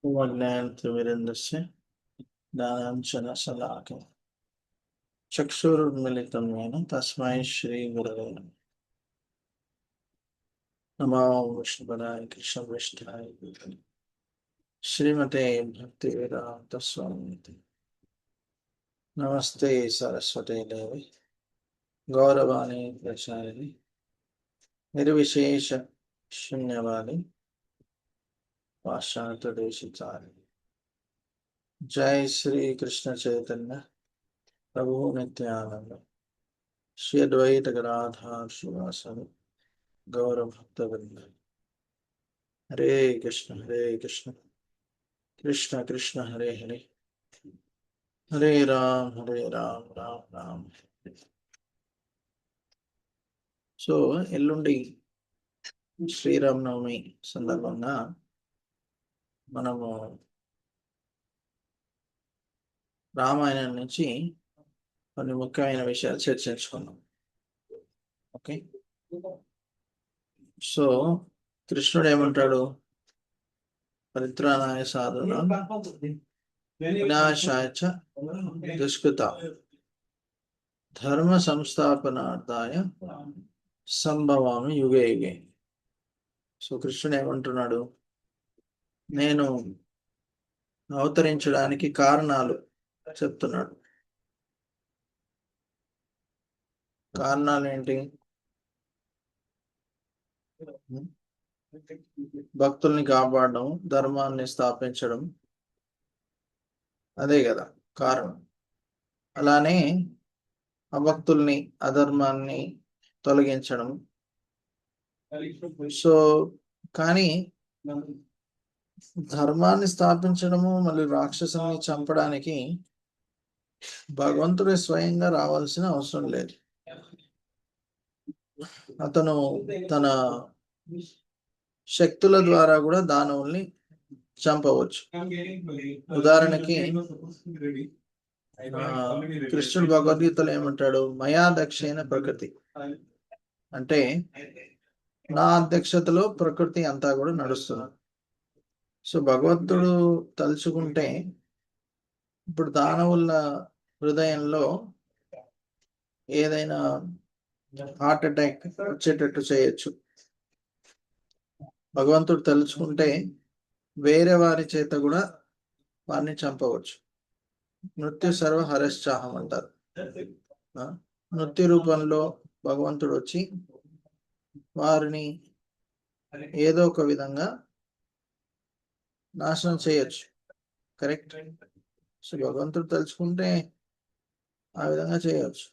वज्ञानतिमिरन्दस्य ज्ञानाञ्जनशलाकया चक्षुरुन्मिलितं येन तस्मै श्रीगुरवे नमः। नमो विष्णुपदाय कृष्णप्रेष्ठाय भूतले श्रीमते भक्तिवेदान्तस्वामिनिति नमस्ते सरस्वते देवे गौरवाणी प्रचारिणि निर्विशेष शून्यवादी पाश्चात्यदेशिचारिणि। जय श्री कृष्ण चैतन्य प्रभु नित्यानंद श्री अद्वैत गदाधर श्रीवासदि गौर भक्तवृंद। हरे कृष्ण कृष्ण कृष्ण हरे हरे हरे राम राम राम हरे। సో ఎల్లుండి శ్రీరామనవమి సందర్భంగా మనము రామాయణం నుంచి కొన్ని ముఖ్యమైన విషయాలు చర్చించుకున్నాం. ఓకే, సో కృష్ణుడు ఏమంటాడు? పరిత్రాణాయ సాధూనాం వినాశాయ చ దుష్కృతాం ధర్మ సంస్థాపనార్థాయ సంభవామి యుగే యుగే. సో కృష్ణుడు ఏమంటున్నాడు? నేను అవతరించడానికి కారణాలు చెప్తున్నాడు. కారణాలు ఏంటి? భక్తుల్ని కాపాడడం, ధర్మాన్ని స్థాపించడం, అదే కదా కారణం. అలానే అభక్తుల్ని, అధర్మాన్ని తొలగించడం. సో కానీ ధర్మాన్ని స్థాపించడము, మళ్ళీ రాక్షసుని చంపడానికి భగవంతుడే స్వయంగా రావాల్సిన అవసరం లేదు. అతను తన శక్తుల ద్వారా కూడా దానవుల్ని చంపవచ్చు. ఉదాహరణకి కృష్ణుడు భగవద్గీతలో ఏమంటాడు? మయా దక్షేణ ప్రకృతి, అంటే నా అధ్యక్షతలో ప్రకృతి అంతా కూడా నడుస్తుంది. సో భగవంతుడు తలుచుకుంటే ఇప్పుడు దానవుల హృదయంలో ఏదైనా హార్ట్ అటాక్ వచ్చేటట్టు చేయొచ్చు. భగవంతుడు తలుచుకుంటే వేరే వారి చేత కూడా వారిని చంపవచ్చు. నృత్య సర్వ హరశ్చాహం అంటారు. నృత్య రూపంలో భగవంతుడు వచ్చి వారిని ఏదో ఒక విధంగా నాశనం చేయొచ్చు. కరెక్ట్. సో భగవంతుడు తలుచుకుంటే ఆ విధంగా చేయవచ్చు.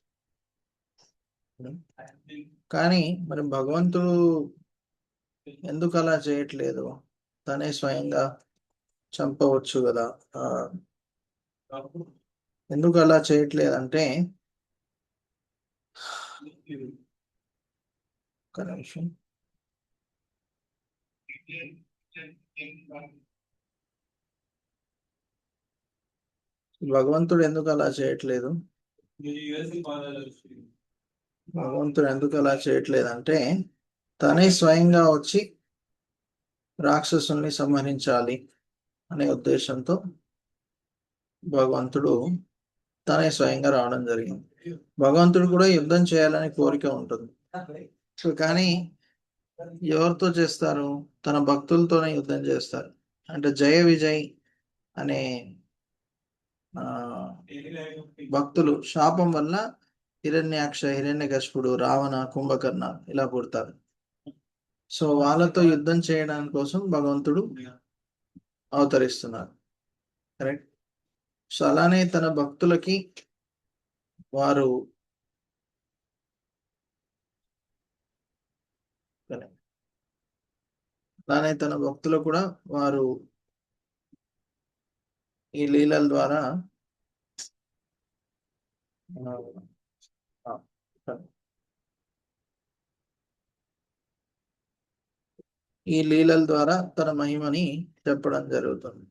కానీ మరి భగవంతుడు ఎందుకు అలా చేయట్లేదు? తనే స్వయంగా చంపవచ్చు కదా. ఎందుకు అలా చేయట్లేదంటే, ఒక నిమిషం, భగవంతుడు ఎందుకు అలా చేయట్లేదు? భగవంతుడు ఎందుకు అలా చేయట్లేదంటే, తనే స్వయంగా వచ్చి రాక్షసుల్ని సంహరించాలి అనే ఉద్దేశంతో భగవంతుడు తనే స్వయంగా రావడం జరిగింది. భగవంతుడు కూడా యుద్ధం చేయాలని కోరిక ఉంటుంది. సో కానీ ఎవరితో చేస్తారు? తన భక్తులతోనే యుద్ధం చేస్తారు. అంటే జయ విజయ్ అనే భక్తులు శాపం వల్ల హిరణ్యాక్ష, హిరణ్యకశిపుడు, రావణ, కుంభకర్ణ ఇలా పుడతారు. సో వాళ్ళతో యుద్ధం చేయడానికి కోసం భగవంతుడు అవతరిస్తున్నారు. కరెక్ట్. సో అలానే తన భక్తులకి వారు అలానే తన భక్తులు కూడా వారు ఈ లీలల ద్వారా తన మహిమని చెప్పడం జరుగుతుంది.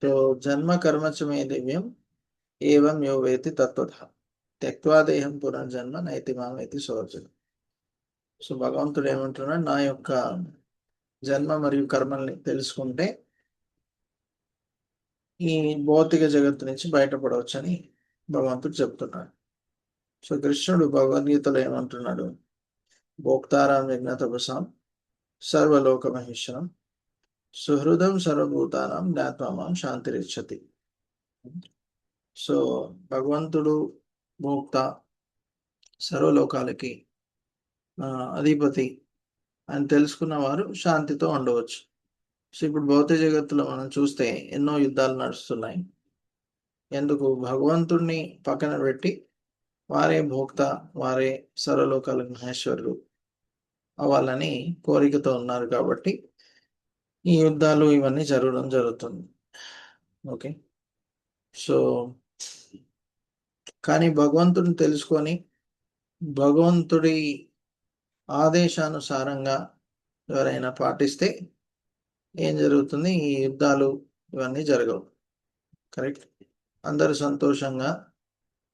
సో జన్మ కర్మచమే దివ్యం ఏవం యో వేతి తత్వత త్యక్వా దేహం పునర్జన్మ నైతి మామేతి సోర్జన. సో భగవంతుడు ఏమంటున్నాడు? నా యొక్క జన్మ మరియు కర్మల్ని తెలుసుకుంటే ఈ భౌతిక జగత్తు నుంచి బయటపడవచ్చని భగవంతుడు చెప్తున్నాడు. సో కృష్ణుడు భగవద్గీతలో ఏమంటున్నాడు? భోక్తారాం యజ్ఞతపసాం సర్వలోక మహేశ్వరం సుహృదం సర్వభూతానం జ్ఞాత్వామాం శాంతిరిచ్చతి. సో భగవంతుడు భోక్త, సర్వలోకాలకి అధిపతి అని తెలుసుకున్న వారు శాంతితో ఉండవచ్చు. సో ఇప్పుడు భౌతిక జగత్తులో మనం చూస్తే ఎన్నో యుద్ధాలు నడుస్తున్నాయి. ఎందుకు? భగవంతుణ్ణి పక్కన పెట్టి వారే భోక్త, వారే సర్వలోకాలకు మహేశ్వరులు అవ్వాలని కోరికతో ఉన్నారు కాబట్టి ఈ యుద్ధాలు ఇవన్నీ జరగడం జరుగుతుంది. ఓకే. సో కానీ భగవంతుడిని తెలుసుకొని భగవంతుడి ఆదేశానుసారంగా ఎవరైనా పాటిస్తే ఏం జరుగుతుంది? ఈ యుద్ధాలు ఇవన్నీ జరగవు. కరెక్ట్. అందరూ సంతోషంగా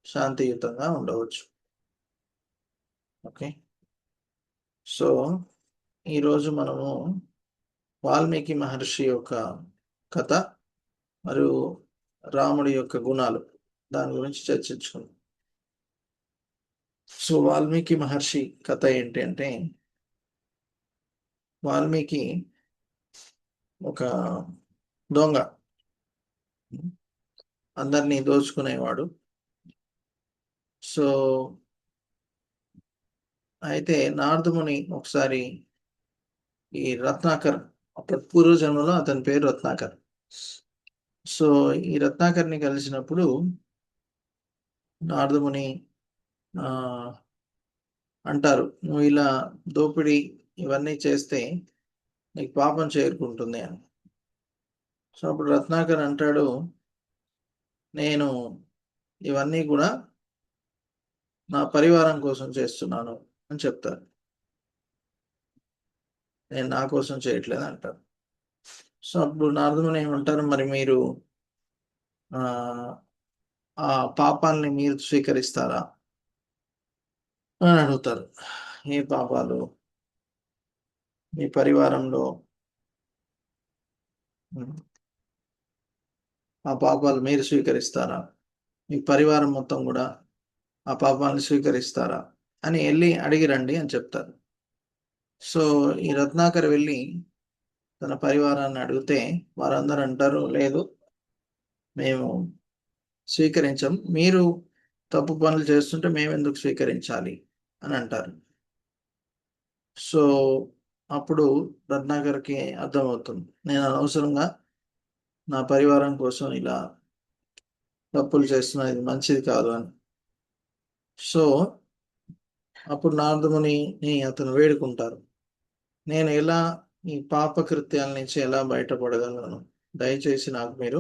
శాంతియుతంగా ఉండవచ్చు. ఓకే. సో ఈరోజు మనము వాల్మీకి మహర్షి యొక్క కథ మరియు రాముడి యొక్క గుణాలు దాని గురించి చర్చించుకుందాం. సో వాల్మీకి మహర్షి కథ ఏంటి అంటే, వాల్మీకి ఒక దొంగ, అందరినీ దోచుకునేవాడు. సో అయితే నారదముని ఒకసారి ఈ రత్నాకర్, అప్పటి పూర్వజన్మలో అతని పేరు రత్నాకర్. సో ఈ రత్నాకర్ని కలిసినప్పుడు నారదముని అంటారు, నువ్వు ఇలా దోపిడీ ఇవన్నీ చేస్తే నీకు పాపం చేరుకుంటుంది అని. సో అప్పుడు రత్నాకర్ అంటాడు, నేను ఇవన్నీ కూడా నా పరివారం కోసం చేస్తున్నాను అని చెప్తారు. నేను నా కోసం చేయట్లేదు అంటారు. సో అప్పుడు నారదముని ఏమంటారు, మరి మీరు ఆ పాపాలని మీరు స్వీకరిస్తారా అని అడుగుతారు. ఏ పాపాలు? మీ పరివారంలో ఆ పాపాలు మీరు స్వీకరిస్తారా? మీ పరివారం మొత్తం కూడా ఆ పాపాలను స్వీకరిస్తారా అని వెళ్ళి అడిగి రండి అని చెప్తారు. సో ఈ రత్నాకర్ వెళ్ళి తన పరివారాన్ని అడిగితే వారందరూ అంటారు, లేదు మేము స్వీకరించం, మీరు తప్పు పనులు చేస్తుంటే మేము ఎందుకు స్వీకరించాలి అని అంటారు. సో అప్పుడు రత్నాకర్కి అర్థమవుతుంది, నేను అనవసరంగా నా పరివారం కోసం ఇలా తప్పులు చేస్తున్నా, ఇది మంచిది కాదు అని. సో అప్పుడు నారదముని అతను వేడుకుంటారు, నేను ఎలా ఈ పాప కృత్యాల నుంచి ఎలా బయటపడగలను, దయచేసి నాకు మీరు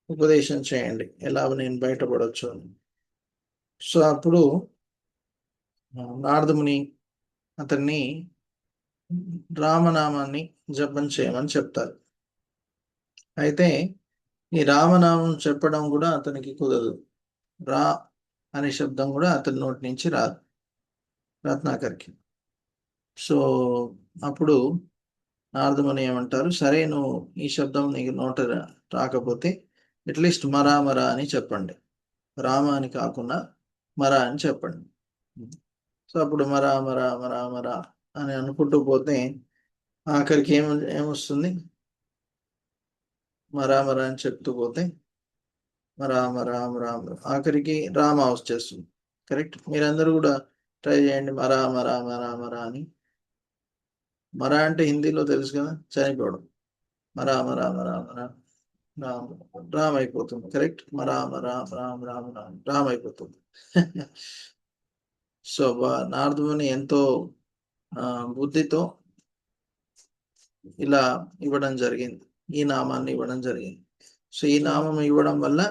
ఉపదేశం చేయండి, ఎలా నేను బయటపడవచ్చు అని. సో అప్పుడు నారదముని అతన్ని రామనామాన్ని జపం చేయమని చెప్తారు. అయితే ఈ రామనామం చెప్పడం కూడా అతనికి కుదరదు. రా అనే శబ్దం కూడా అతని నోటి నుంచి రాదు రత్నాకర్కి. సో అప్పుడు నారదముని ఏమంటారు, సరే నువ్వు ఈ శబ్దం నీకు నోట రాకపోతే అట్లీస్ట్ మరా మరా అని చెప్పండి, రామ అని కాకుండా మరా అని చెప్పండి. సో అప్పుడు మరా మరా మరా మరా అని అనుకుంటూ పోతే ఆఖరికి ఏమొస్తుంది? మరా మరా అని చెప్తూ పోతే రామ రామ రామ ఆఖరికి రామ వచ్చేస్తుంది. కరెక్ట్. మీరందరూ కూడా ట్రై చేయండి, మరా మరా మరా మరా అని. మరా అంటే హిందీలో తెలుసు కదా, చనిపోవడం. మరా మరా మరా మరా రామ్ రామ్ అయిపోతుంది. కరెక్ట్. రామ రామ రామ రామ రామ రామ్ అయిపోతుంది. సో నారదుని ఎంతో బుద్ధితో ఇలా ఇవ్వడం జరిగింది, ఈ నామాన్ని ఇవ్వడం జరిగింది. సో ఈ నామం ఇవ్వడం వల్ల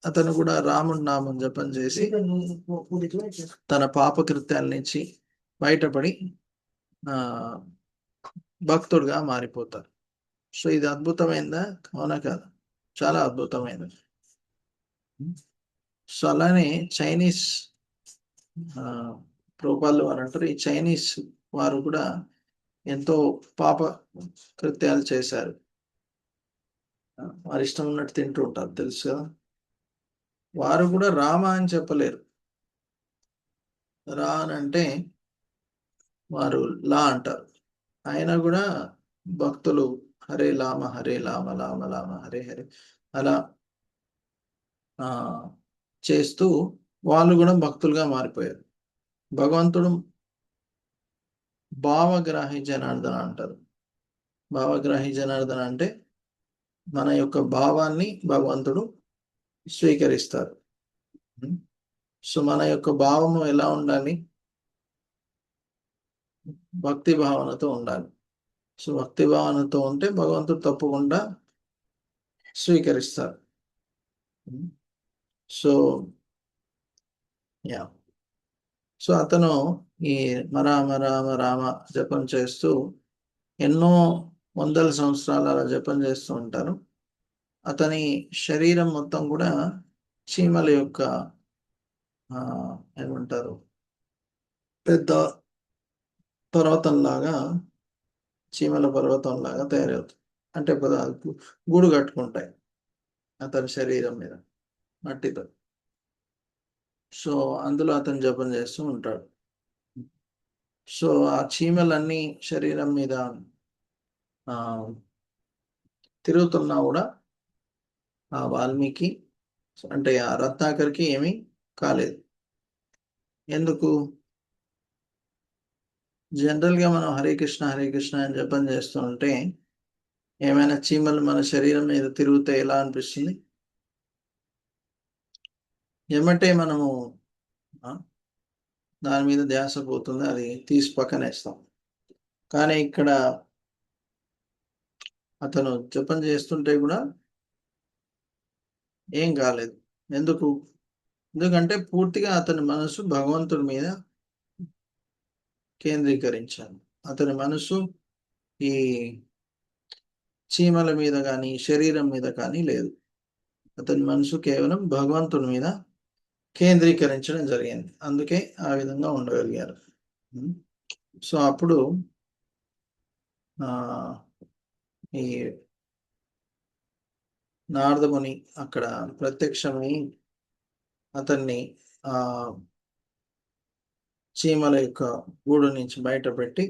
అతను కూడా రాముడి నామం జపం చేసి తన పాపకృత్యాల నుంచి బయటపడి భక్తుడుగా మారిపోతారు. సో ఇది అద్భుతమైందా? అవునా కాదా? చాలా అద్భుతమైనది. సో అలానే చైనీస్ రూపాల్లో అని అంటారు, ఈ చైనీస్ వారు కూడా ఎంతో పాప కృత్యాలు చేశారు. వారి ఇష్టం ఉన్నట్టు తింటూ ఉంటారు, తెలుసు కదా. వారు కూడా రామ అని చెప్పలేరు. రా అని అంటే వారు లా అంటారు. ఆయన కూడా భక్తులు హరే లామ హరే లామ లామ లామ హరే హరే అలా ఆ చేస్తూ వాళ్ళు కూడా భక్తులుగా మారిపోయారు. భగవంతుడు భావగ్రాహి జనార్దన అంటారు. భావగ్రాహి జనార్దన అంటే మన యొక్క భావాన్ని భగవంతుడు స్వీకరిస్తారు. సో మన యొక్క భావము ఎలా ఉండాలి? భక్తి భావనతో ఉండాలి. సో భక్తి భావనతో ఉంటే భగవంతుడు తప్పకుండా స్వీకరిస్తారు. సో యా సో అతను ఈ రామ రామ రామ జపం చేస్తూ ఎన్నో వందల సంవత్సరాలు అలా జపం చేస్తూ ఉంటారు. అతని శరీరం మొత్తం కూడా చీమల యొక్క ఏమంటారు, పెద్ద పర్వతంలాగా, చీమల పర్వతంలాగా తయారవుతుంది. అంటే గూడు కట్టుకుంటాయి అతని శరీరం మీద మట్టితో. సో అందులో అతను జపం చేస్తూ ఉంటాడు. సో ఆ చీమలన్నీ శరీరం మీద తిరుగుతున్నా కూడా ఆ వాల్మీకి అంటే ఆ రత్నాకర్కి ఏమీ కాలేదు. ఎందుకు? జనరల్గా మనం హరే కృష్ణ హరే కృష్ణ అని జపం చేస్తూ ఉంటే ఏమైనా చీమలు మన శరీరం మీద తిరిగితే ఎలా అనిపిస్తుంది? ఏమంటే మనము దాని మీద ధ్యాస పోతుంది, అది తీసి పక్కనేస్తాం. కానీ ఇక్కడ అతను జపం చేస్తుంటే కూడా ఏం కాలేదు. ఎందుకు? ఎందుకంటే పూర్తిగా అతని మనసు భగవంతుడి మీద కేంద్రీకరించాలి. అతని మనసు ఈ చీమల మీద కానీ శరీరం మీద కానీ లేదు. అతని మనసు కేవలం భగవంతుడి మీద కేంద్రీకరించడం జరిగింది. అందుకే ఆ విధంగా ఉండగలిగారు. సో అప్పుడు ఈ నారదముని అక్కడ ప్రత్యక్షమై అతన్ని చీమల యొక్క గూడు నుంచి బయటపెట్టి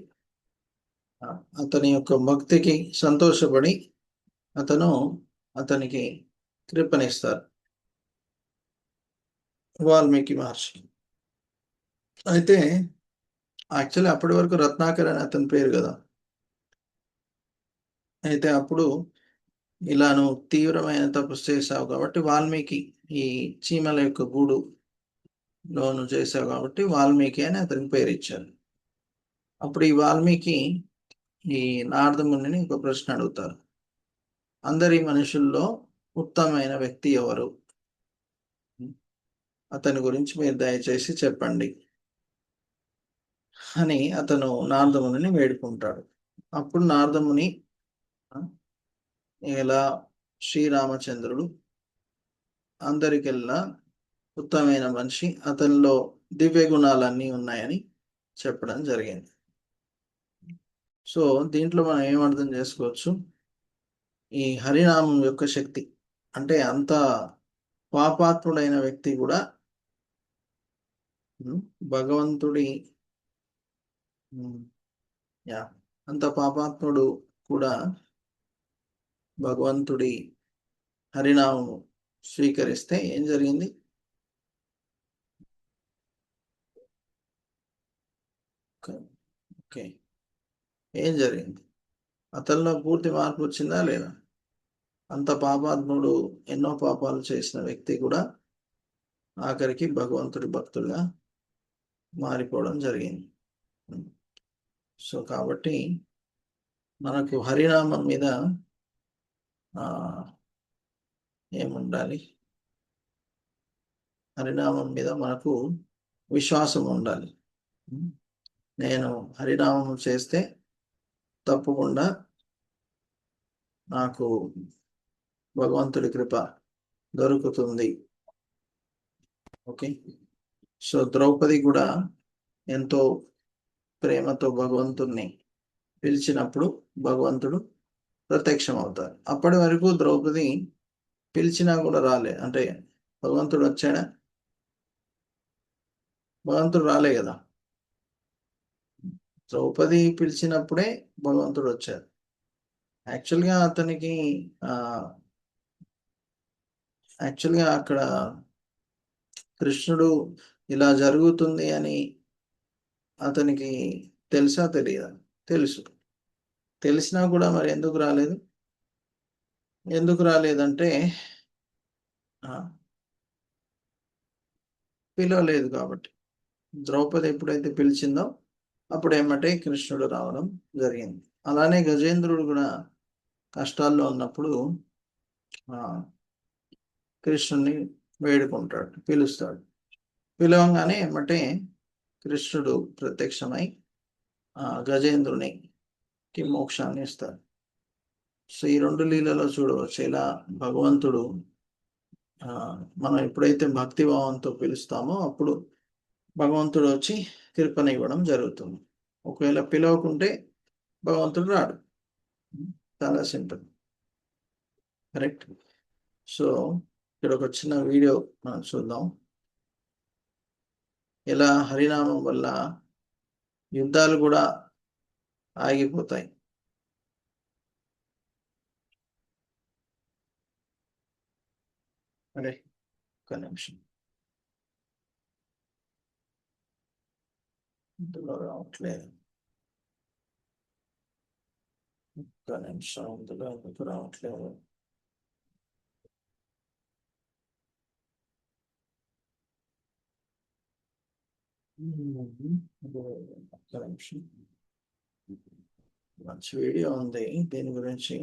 అతని యొక్క భక్తికి సంతోషపడి అతనికి కృపణిస్తారు వాల్మీకి మహర్షి. అయితే యాక్చువల్లీ అప్పటి వరకు రత్నాకర్ అని అతని పేరు కదా. అయితే అప్పుడు ఇలా నువ్వు తీవ్రమైన తపస్సు చేసావు కాబట్టి వాల్మీకి, ఈ చీమల యొక్క గూడు నువ్వు చేసావు కాబట్టి వాల్మీకి అని అతనికి పేరు ఇచ్చారు. అప్పుడు ఈ వాల్మీకి ఈ నారదమునిని ఒక ప్రశ్న అడుగుతారు. అందరి మనుషుల్లో ఉత్తమమైన వ్యక్తి ఎవరు? అతని గురించి మీరు దయచేసి చెప్పండి అని అతను నారదమునిని వేడుకుంటాడు. అప్పుడు నారదముని ఇలా శ్రీరామచంద్రుడు అందరికెల్లా ఉత్తమమైన మనిషి, అతనిలో దివ్య గుణాలన్నీ ఉన్నాయని చెప్పడం జరిగింది. సో దీంట్లో మనం ఏం అర్థం చేసుకోవచ్చు? ఈ హరినామం యొక్క శక్తి అంటే అంత పాపాత్ముడైన వ్యక్తి కూడా భగవంతుడి అంత పాపాత్ముడు కూడా భగవంతుడి హరినామము స్వీకరిస్తే ఏం జరిగింది? ఓకే, ఏం జరిగింది? అతనిలో పూర్తి మార్పు వచ్చిందా లేదా? అంత పాపాత్ముడు, ఎన్నో పాపాలు చేసిన వ్యక్తి కూడా ఆఖరికి భగవంతుడి భక్తులుగా మారిపోవడం జరిగింది. సో కాబట్టి మనకు హరినామం మీద ఏముండాలి? హరినామం మీద మనకు విశ్వాసం ఉండాలి. నేను హరినామం చేస్తే తప్పకుండా నాకు భగవంతుడి కృప దొరుకుతుంది. ఓకే, సో ద్రౌపది కూడా ఎంతో ప్రేమతో భగవంతుడిని పిలిచినప్పుడు భగవంతుడు ప్రత్యక్షం అవుతారు. అప్పటి వరకు ద్రౌపది పిలిచినా కూడా రాలే. అంటే భగవంతుడు వచ్చాడా? భగవంతుడు రాలే కదా. ద్రౌపది పిలిచినప్పుడే భగవంతుడు వచ్చారు. యాక్చువల్గా అతనికి యాక్చువల్గా అక్కడ కృష్ణుడు ఇలా జరుగుతుంది అని అతనికి తెలుసా తెలియదా? తెలుసు. తెలిసినా కూడా మరి ఎందుకు రాలేదు? ఎందుకు రాలేదంటే పిలవలేదు కాబట్టి. ద్రౌపది ఎప్పుడైతే పిలిచిందో అప్పుడు ఏమంటే కృష్ణుడు రావడం జరిగింది. అలానే గజేంద్రుడు కూడా కష్టాల్లో ఉన్నప్పుడు కృష్ణుని వేడుకుంటాడు, పిలుస్తాడు. పిలవంగానే ఏమంటే కృష్ణుడు ప్రత్యక్షమై గజేంద్రునికి మోక్షాన్ని ఇస్తాడు. సో ఈ రెండు లీలలో చూడవచ్చు ఇలా భగవంతుడు మనం ఎప్పుడైతే భక్తిభావంతో పిలుస్తామో అప్పుడు భగవంతుడు వచ్చి కృపనివ్వడం జరుగుతుంది. ఒకవేళ పిలవకుంటే భగవంతుడు రాడు. చాలా సింపుల్. కరెక్ట్. సో ఇక్కడ ఒక చిన్న వీడియో మనం చూద్దాం. ఎలా హరినామం వల్ల యుద్ధాలు కూడా ఆగిపోతాయి. అరే ఒక్క నిమిషం, ఇందులో రావట్లేదు. ఒక్క నిమిషం, ఇందులో ఎందుకు రావట్లేదు? ఒక్క నిమిషం. మంచి వీడియో ఉంది దీని గురించి.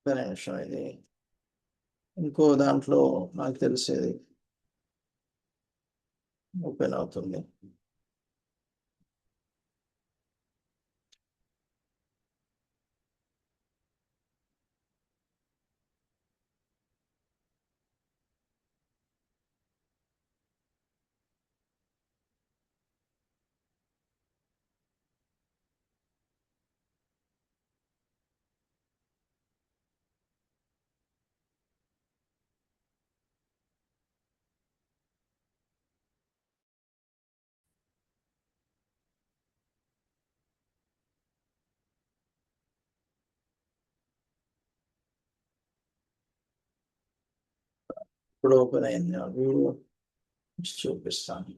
ఒక్క నిమిషం, ఇది ఇంకో దాంట్లో నాకు తెలిసేది ఓపెన్ అవుతుంది. ఇప్పుడు ఓపెన్ అయింది. ఆ వీడియో చూపిస్తాను.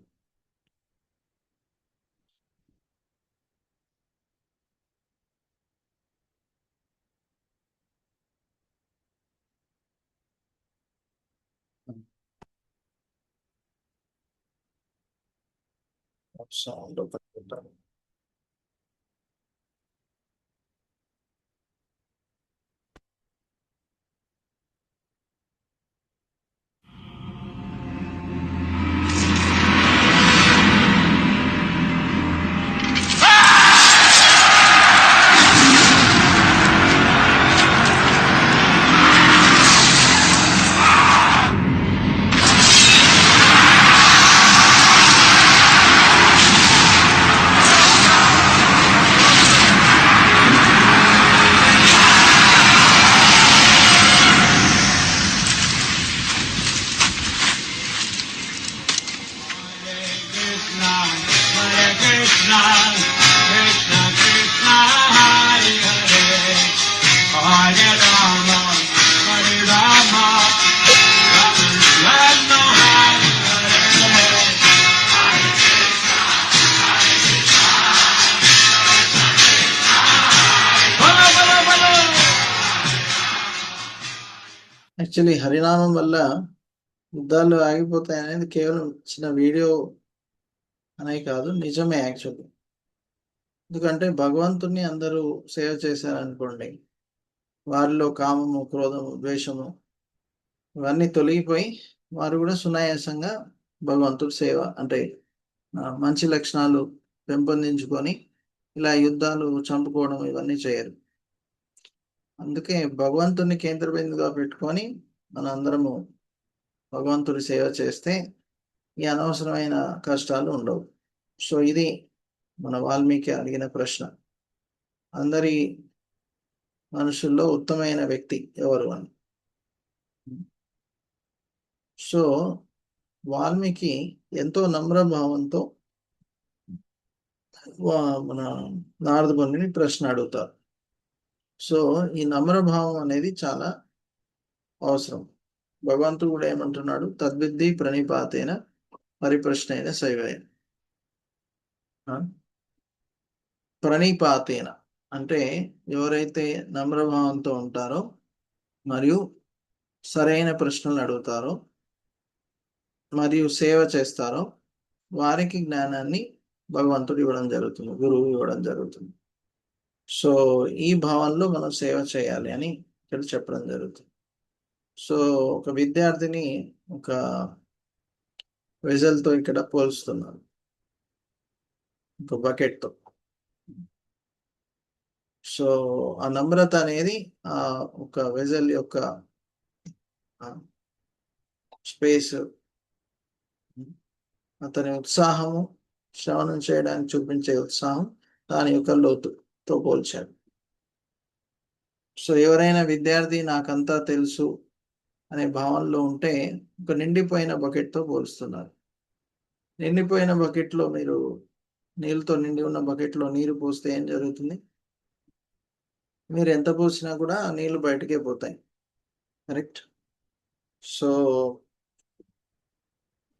సౌండ్ పెట్టుకుంటాను. యాక్చువల్లీ హరినామం వల్ల యుద్ధాలు ఆగిపోతాయి అనేది కేవలం చిన్న వీడియో అనే కాదు, నిజమే యాక్చువల్లీ. ఎందుకంటే భగవంతుని అందరూ సేవ చేశారనుకోండి, వారిలో కామము, క్రోధము, ద్వేషము ఇవన్నీ తొలగిపోయి వారు కూడా సునాయాసంగా భగవంతుడి సేవ అంటే మంచి లక్షణాలు పెంపొందించుకొని ఇలా యుద్ధాలు చంపుకోవడం ఇవన్నీ చేయరు. అందుకే భగవంతుని కేంద్ర బిందుగా పెట్టుకొని మన అందరము భగవంతుడి సేవ చేస్తే ఈ అనవసరమైన కష్టాలు ఉండవు. సో ఇది మన వాల్మీకి అడిగిన ప్రశ్న. అందరి మనుషుల్లో ఉత్తమైన వ్యక్తి ఎవరు అని. సో వాల్మీకి ఎంతో నమ్రభావంతో మన నారద మునిని ప్రశ్న అడుగుతారు. సో ఈ నమ్రభావం అనేది చాలా అవసరం. భగవంతుడు కూడా ఏమంటున్నాడు, తద్విద్ధి ప్రణిపాతేన పరిప్రశ్నైన శైవయ. ప్రణిపాతేన అంటే ఎవరైతే నమ్రభావంతో ఉంటారో మరియు సరైన ప్రశ్నలు అడుగుతారో మరియు సేవ చేస్తారో వారికి జ్ఞానాన్ని భగవంతుడు ఇవ్వడం జరుగుతుంది, గురువు ఇవ్వడం జరుగుతుంది. సో ఈ భావంలో మనం సేవ చేయాలి అని ఇక్కడ చెప్పడం జరుగుతుంది. సో ఒక విద్యార్థిని ఒక వెజల్తో ఇక్కడ పోల్స్తున్నారు, ఒక బకెట్తో. సో ఆ నమ్రత అనేది ఆ ఒక వెజల్ యొక్క స్పేస్, అతని ఉత్సాహము, శ్రవణం చేయడానికి చూపించే ఉత్సాహం దాని యొక్క లోతుతో పోల్చాడు. సో ఎవరైనా విద్యార్థి నాకంతా తెలుసు అనే భావనలో ఉంటే ఒక నిండిపోయిన బకెట్తో పోలుస్తున్నారు. నిండిపోయిన బకెట్లో మీరు నీళ్ళతో నిండి ఉన్న బకెట్లో నీరు పోస్తే ఏం జరుగుతుంది? మీరు ఎంత పోసినా కూడా ఆ నీళ్లు బయటకే పోతాయి. కరెక్ట్. సో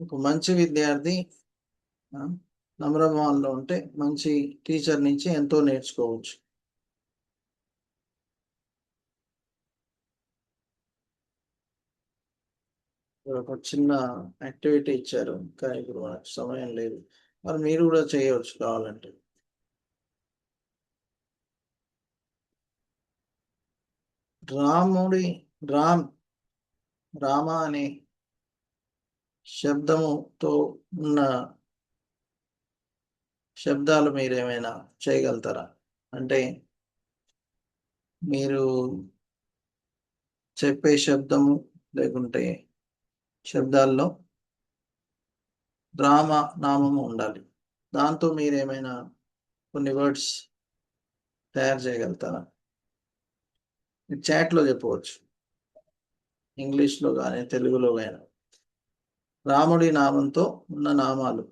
ఒక మంచి విద్యార్థి నమ్రభావంలో ఉంటే మంచి టీచర్ నుంచి ఎంతో నేర్చుకోవచ్చు. ఒక చిన్న యాక్టివిటీ ఇచ్చారు, కానీ ఇప్పుడు మనకు సమయం లేదు. మరి మీరు కూడా చేయవచ్చు కావాలంటే. రాముడి రామ అనే శబ్దముతో ఉన్న శబ్దాలు మీరు ఏమైనా చేయగలుగుతారా? అంటే మీరు చెప్పే శబ్దము లేకుంటే శబ్దాల్లో రామ నామము ఉండాలి. దాంతో మీరు ఏమైనా కొన్ని వర్డ్స్ తయారు చేయగలుగుతారా? చాట్లో చెప్పవచ్చు, ఇంగ్లీష్లో కానీ తెలుగులో కానీ. రాముడి నామంతో ఉన్న నామాలు.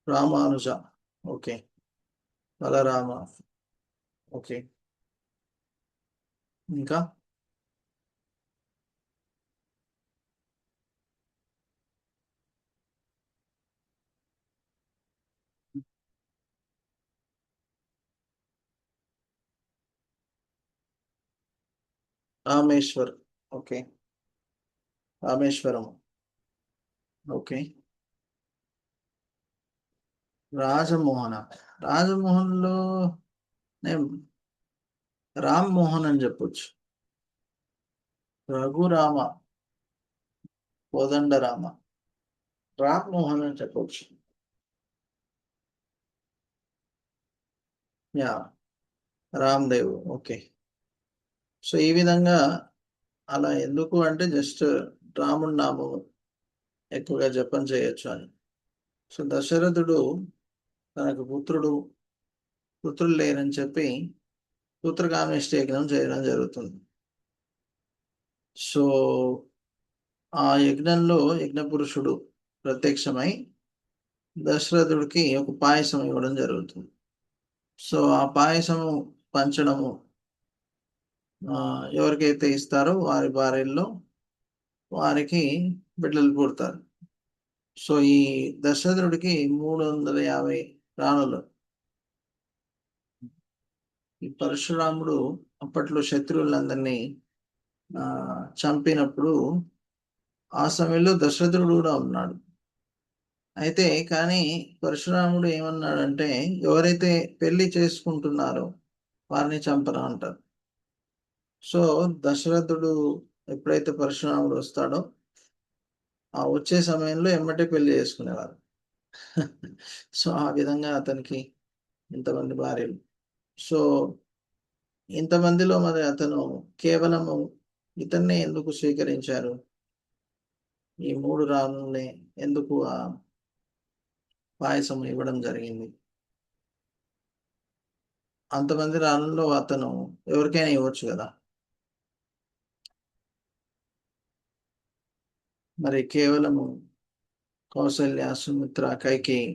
రామానుజ, ఓకే. బలరామ, ఓకే. ఇంకా రామేశ్వర్, ఓకే. రామేశ్వరం, ఓకే. రాజమోహన, రాజమోహన్లో నేను రామ్ మోహన్ అని చెప్పొచ్చు. రఘురామ, కోదండరామ, రామ్ మోహన్ అని చెప్పొచ్చు. Yeah, Ramdev, okay. సో ఈ విధంగా అలా ఎందుకు అంటే జస్ట్ రాముడి నామం ఎక్కువగా జపం చేయొచ్చు అని. సో దశరథుడు తనకు పుత్రులు లేరని చెప్పి పుత్రకామేష్టి యజ్ఞం చేయడం జరుగుతుంది. సో ఆ యజ్ఞంలో యజ్ఞపురుషుడు ప్రత్యక్షమై దశరథుడికి ఒక పాయసం ఇవ్వడం జరుగుతుంది. సో ఆ పాయసము పంచడము ఎవరికైతే ఇస్తారో వారి భార్యల్లో వారికి బిడ్డలు పుడతారు. సో ఈ దశరథుడికి 350 రాణులు. ఈ పరశురాముడు అప్పట్లో శత్రువులందరినీ చంపినప్పుడు ఆ సమయంలో దశరథుడు కూడా ఉన్నాడు. అయితే కానీ పరశురాముడు ఏమన్నాడంటే, ఎవరైతే పెళ్లి చేసుకుంటున్నారో వారిని చంపరా అంటారు. సో దశరథుడు ఎప్పుడైతే పరశురాముడు వస్తాడో ఆ వచ్చే సమయంలో ఎమ్మటే పెళ్లి చేసుకునేవారు. సో ఆ విధంగా అతనికి ఇంతమంది భార్యలు. సో ఇంతమందిలో మరి అతను కేవలము ఇతన్నే ఎందుకు స్వీకరించారు? ఈ 3 రాళ్ళని ఎందుకు పాయసం ఇవ్వడం జరిగింది? అంతమంది రాళ్ళలో అతను ఎవరికైనా ఇవ్వచ్చు కదా. మరి కేవలము కౌసల్య, సుమిత్ర, కైకేయి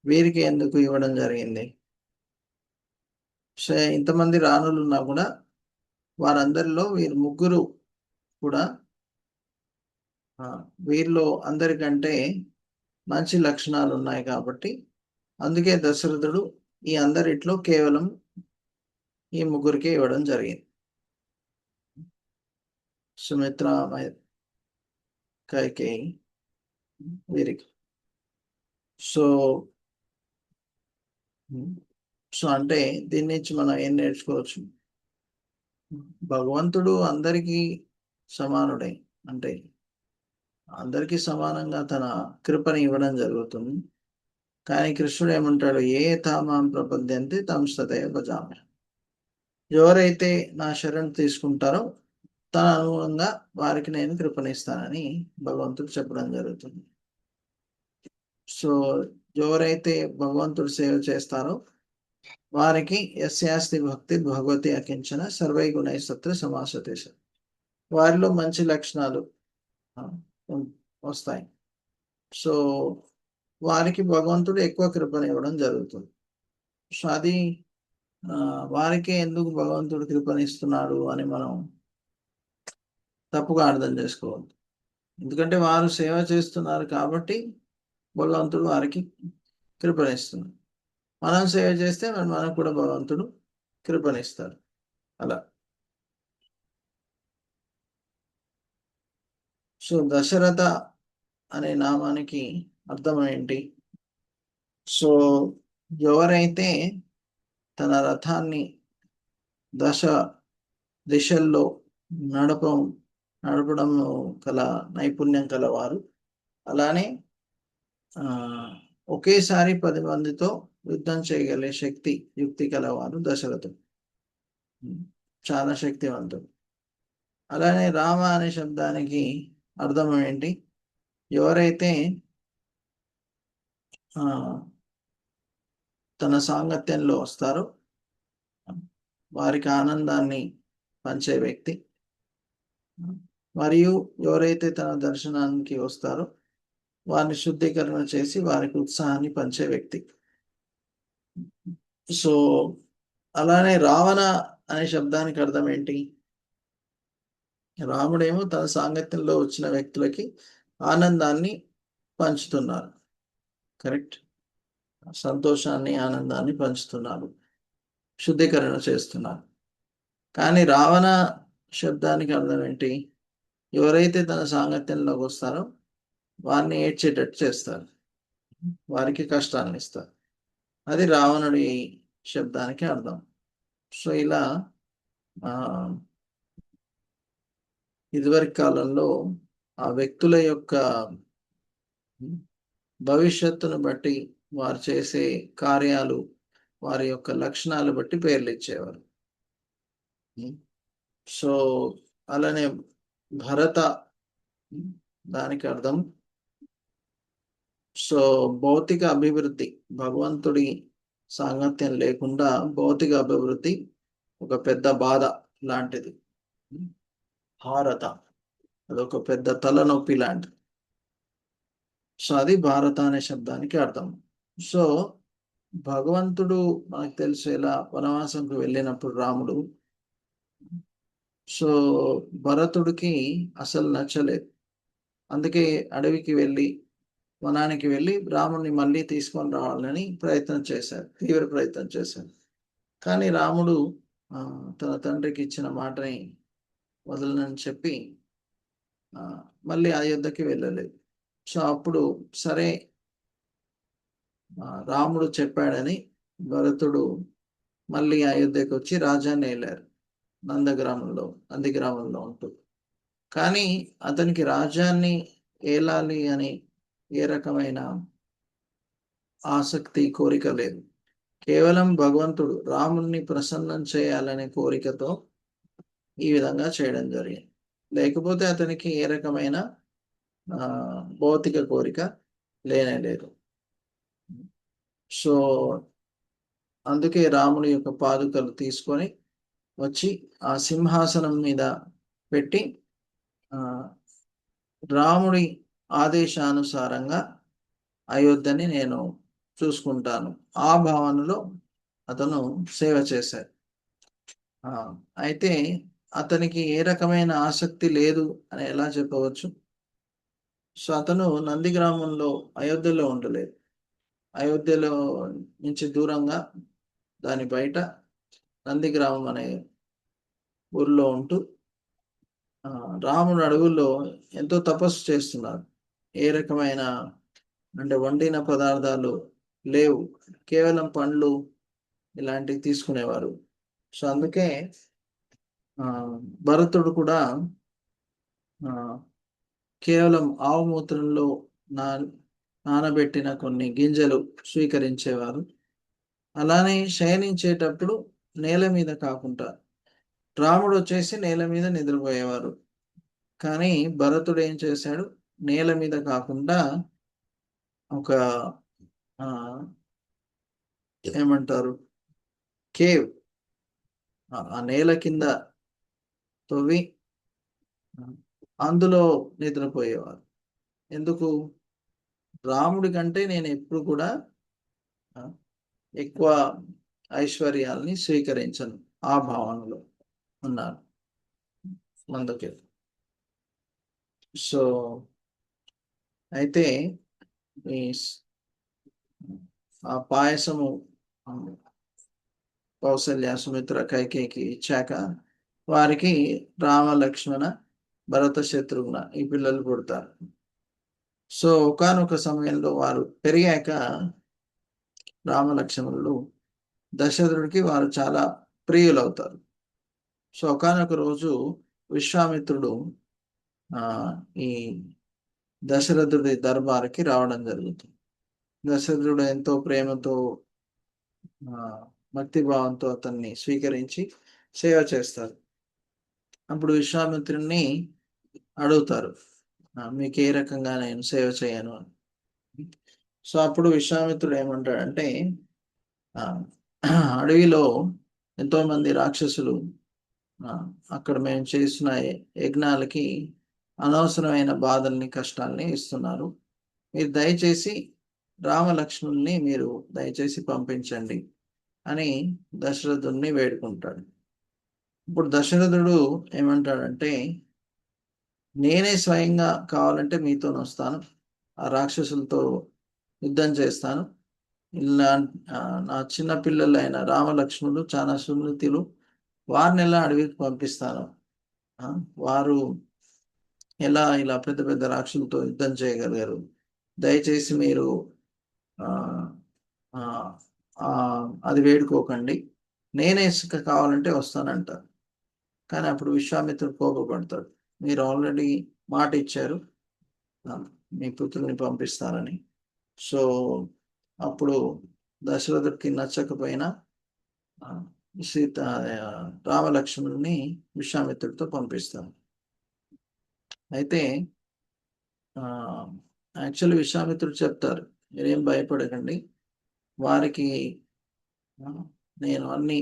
వీరికి ఎందుకు ఇవ్వడం జరిగింది? సో ఇంతమంది రాణులు ఉన్నా కూడా వారందరిలో వీరు ముగ్గురు కూడా వీరిలో అందరికంటే మంచి లక్షణాలు ఉన్నాయి కాబట్టి అందుకే దశరథుడు ఈ అందరిట్లో కేవలం ఈ ముగ్గురికే ఇవ్వడం జరిగింది. సుమిత్ర, కైకేయి వీరికి. సో సో అంటే దీని నుంచి మనం ఏం నేర్చుకోవచ్చు? భగవంతుడు అందరికీ సమానుడే, అంటే అందరికీ సమానంగా తన కృపని ఇవ్వడం జరుగుతుంది. కానీ కృష్ణుడు ఏమంటాడు? ఏ తామాం ప్రపద్యంతే తం సదయ భజామి. ఎవరైతే నా శరణు తీసుకుంటారో తన అనుగుణంగా వారికి నేను కృపణిస్తానని భగవంతుడు చెప్పడం జరుగుతుంది. సో ఎవరైతే భగవంతుడు సేవ చేస్తారో వారికి యస్యాస్తి భక్తి భగవతి అకించన సర్వై గుణై సత్ర సమాసతేశ, వారిలో మంచి లక్షణాలు వస్తాయి. సో వారికి భగవంతుడు ఎక్కువ కృపనివ్వడం జరుగుతుంది. సో అది వారికి ఎందుకు భగవంతుడు కృపనిస్తున్నాడు అని మనం తప్పుగా అర్థం చేసుకోవద్దు. ఎందుకంటే వారు సేవ చేస్తున్నారు కాబట్టి భగవంతుడు వారికి కృపనిస్తున్నాడు. మనం సేవ చేస్తే మరి మనకు కూడా భగవంతుడు కృపనిస్తాడు. అలా. సో దశరథ అనే నామానికి అర్థం ఏంటి? సో ఎవరైతే తన రథాన్ని దశ దిశల్లో నడపడం కల నైపుణ్యం కలవారు, అలానే ఒకేసారి 10 మందితో యుద్ధం చేయగలిగే శక్తి యుక్తి కలవారు దశరథుడు. చాలా శక్తివంతుడు. అలానే రామ అనే శబ్దానికి అర్థం ఏంటి? ఎవరైతే తన సాంగత్యంలో వస్తారో వారికి ఆనందాన్ని పంచే వ్యక్తి, మరియు ఎవరైతే తన దర్శనానికి వస్తారో వారిని శుద్ధీకరణ చేసి వారికి ఉత్సాహాన్ని పంచే వ్యక్తి. సో అలానే రావణ అనే శబ్దానికి అర్థం ఏంటి? రాముడేమో తన సాంగత్యంలో వచ్చిన వ్యక్తులకి ఆనందాన్ని పంచుతున్నారు. కరెక్ట్. సంతోషాన్ని, ఆనందాన్ని పంచుతున్నారు, శుద్ధీకరణ చేస్తున్నారు. కానీ రావణ శబ్దానికి అర్థం ఏంటి? ఎవరైతే తన సాంగత్యంలోకి వస్తారో వారిని ఏడ్చేటట్టు చేస్తారు, వారికి కష్టాన్ని ఇస్తారు. అది రావణుడి శబ్దానికి అర్థం. సో ఇలా ఇదివరకు కాలంలో ఆ వ్యక్తుల యొక్క భవిష్యత్తును బట్టి, వారు చేసే కార్యాలు, వారి యొక్క లక్షణాలు బట్టి పేర్లు ఇచ్చేవారు. సో అలానే భరత దానికి అర్థం సో భౌతిక అభివృద్ధి, భగవంతుడి సాంగత్యం లేకుండా భౌతిక అభివృద్ధి ఒక పెద్ద బాధ లాంటిది. భారత అదొక పెద్ద తలనొప్పి లాంటిది. సో అది భారత అనే శబ్దానికి అర్థం. సో భగవంతుడు మనకు తెలుసు ఎలా వనవాసంకు వెళ్ళినప్పుడు రాముడు, సో భరతుడికి అసలు నచ్చలేదు. అందుకే అడవికి వెళ్ళి, వనానికి వెళ్ళి రాముడిని మళ్ళీ తీసుకొని రావాలని ప్రయత్నం చేశారు, తీవ్ర ప్రయత్నం చేశారు. కానీ రాముడు తన తండ్రికి ఇచ్చిన మాటని వదలనని చెప్పి మళ్ళీ అయోధ్యకి వెళ్ళలేదు. సో అప్పుడు సరే రాముడు చెప్పాడని భరతుడు మళ్ళీ అయోధ్యకు వచ్చి రాజ్యాన్ని ఏలారు నందిగ్రామంలో ఉంటూ. కానీ అతనికి రాజ్యాన్ని ఏలాలి అని ఏ రకమైన ఆసక్తి, కోరిక లేదు. కేవలం భగవంతుడు రాముణ్ణి ప్రసన్నం చేయాలనే కోరికతో ఈ విధంగా చేయడం జరిగింది. లేకపోతే అతనికి ఏ రకమైన భౌతిక కోరిక లేనే లేదు. సో అందుకే రాముని యొక్క పాదుకలు తీసుకొని వచ్చి ఆ సింహాసనం మీద పెట్టి రాముడి ఆదేశానుసారంగా అయోధ్యని నేను చూసుకుంటాను ఆ భావనలో అతను సేవ చేశాడు. అయితే అతనికి ఏ రకమైన ఆసక్తి లేదు అని ఎలా చెప్పవచ్చు? సో అతను నందిగ్రామంలో అయోధ్యలో ఉండలేదు. అయోధ్యలో నుంచి దూరంగా దాని బయట నందిగ్రామం అనే ఊరిలో ఉంటూ రాముడు అడవుల్లో ఎంతో తపస్సు చేస్తున్నారు. ఏ రకమైన అంటే వండిన పదార్థాలు లేవు, కేవలం పండ్లు ఇలాంటివి తీసుకునేవారు. సో అందుకే భరతుడు కూడా కేవలం ఆవు మూత్రంలో నానబెట్టిన కొన్ని గింజలు స్వీకరించేవారు. అలానే శయనించేటప్పుడు నేల మీద కాకుండా రాముడు వచ్చేసి నేల మీద నిద్రపోయేవారు. కానీ భరతుడు ఏం చేశాడు? నేల మీద కాకుండా ఒక ఏమంటారు, కేవ్, ఆ నేల కింద తవ్వి అందులో నిద్రపోయేవారు. ఎందుకు? రాముడి కంటే నేను ఎప్పుడు కూడా ఎక్కువ ఐశ్వర్యాల్ని స్వీకరించను ఆ భావనలో ఉన్నారు అందుకే. సో అయితే ఆ పాయసము కౌసల్య, సుమిత్ర, కైకేయికి ఇచ్చాక వారికి రామ, లక్ష్మణ, భరత, శత్రుఘ్న ఈ పిల్లలు పుడతారు. సో ఒకానొక సమయంలో వారు పెరిగాక రామ, లక్ష్మణులు దశరథుడికి వారు చాలా ప్రియులవుతారు. సో ఒకానొక రోజు విశ్వామిత్రుడు ఈ దశరథుడి దర్బారుకి రావడం జరుగుతుంది. దశరథుడు ఎంతో ప్రేమతో భక్తిభావంతో అతన్ని స్వీకరించి సేవ చేస్తారు. అప్పుడు విశ్వామిత్రుడిని అడుగుతారు, మీకు ఏ రకంగా నేను సేవ చేయను అని. సో అప్పుడు విశ్వామిత్రుడు ఏమంటాడంటే, అడవిలో ఎంతో మంది రాక్షసులు అక్కడ మేము చేసిన యజ్ఞాలకి అనవసరమైన బాధల్ని, కష్టాల్ని ఇస్తున్నారు. మీరు దయచేసి రామలక్ష్మణుల్ని మీరు దయచేసి పంపించండి అని దశరథుడిని వేడుకుంటాడు. ఇప్పుడు దశరథుడు ఏమంటాడంటే, నేనే స్వయంగా కావాలంటే మీతో వస్తాను, ఆ రాక్షసులతో యుద్ధం చేస్తాను. ఇలా నా చిన్న పిల్లలైన రామలక్ష్మణులు చాలా సున్నితులు, వారిని ఎలా అడవికి పంపిస్తాను, వారు ఎలా ఇలా పెద్ద పెద్ద రాక్షసులతో యుద్ధం చేయగలిగారు, దయచేసి మీరు అది వేడుకోకండి, నేనే కావాలంటే వస్తానంటారు. కానీ అప్పుడు విశ్వామిత్రుడు కోపపడతాడు, మీరు ఆల్రెడీ మాట ఇచ్చారు మీ పుత్రుని పంపిస్తారని. సో అప్పుడు దశరథుడికి నచ్చకపోయినా రామలక్ష్మణుని విశ్వామిత్రుడితో పంపిస్తాను. అయితే యాక్చువల్లీ విశ్వామిత్రుడు చెప్తారు, మీరేం భయపడకండి, వారికి నేను అన్ని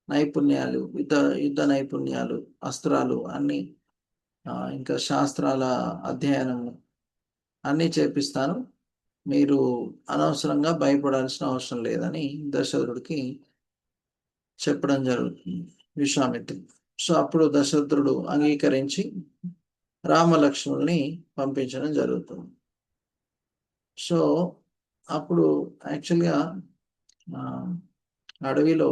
నైపుణ్యాలు, యుద్ధ నైపుణ్యాలు, అస్త్రాలు అన్ని, ఇంకా శాస్త్రాల అధ్యయనం అన్నీ చేపిస్తాను, మీరు అనవసరంగా భయపడాల్సిన అవసరం లేదని దశరథుడికి చెప్పడం జరుగుతుంది విశ్వామిత్రుడు. సో అప్పుడు దశరథుడు అంగీకరించి రామలక్ష్మణుల్ని పంపించడం జరుగుతుంది. సో అప్పుడు యాక్చువల్గా అడవిలో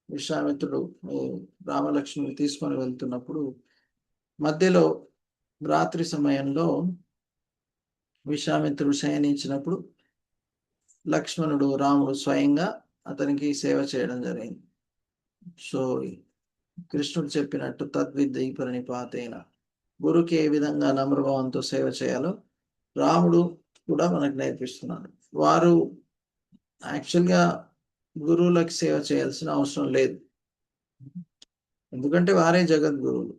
విశ్వామిత్రుడు రామలక్ష్మణుని తీసుకొని వెళ్తున్నప్పుడు మధ్యలో రాత్రి సమయంలో విశ్వామిత్రుడు శయనించినప్పుడు లక్ష్మణుడు రాముడు స్వయంగా అతనికి సేవ చేయడం జరిగింది. సో కృష్ణుడు చెప్పినట్టు తద్విద్య ప్రణిపాతేన, గురుకి ఏ విధంగా నమ్రభావంతో సేవ చేయాలో రాముడు కూడా మనకు నేర్పిస్తున్నాడు. వారు యాక్చువల్గా గురువులకు సేవ చేయాల్సిన అవసరం లేదు, ఎందుకంటే వారే జగద్గురువులు.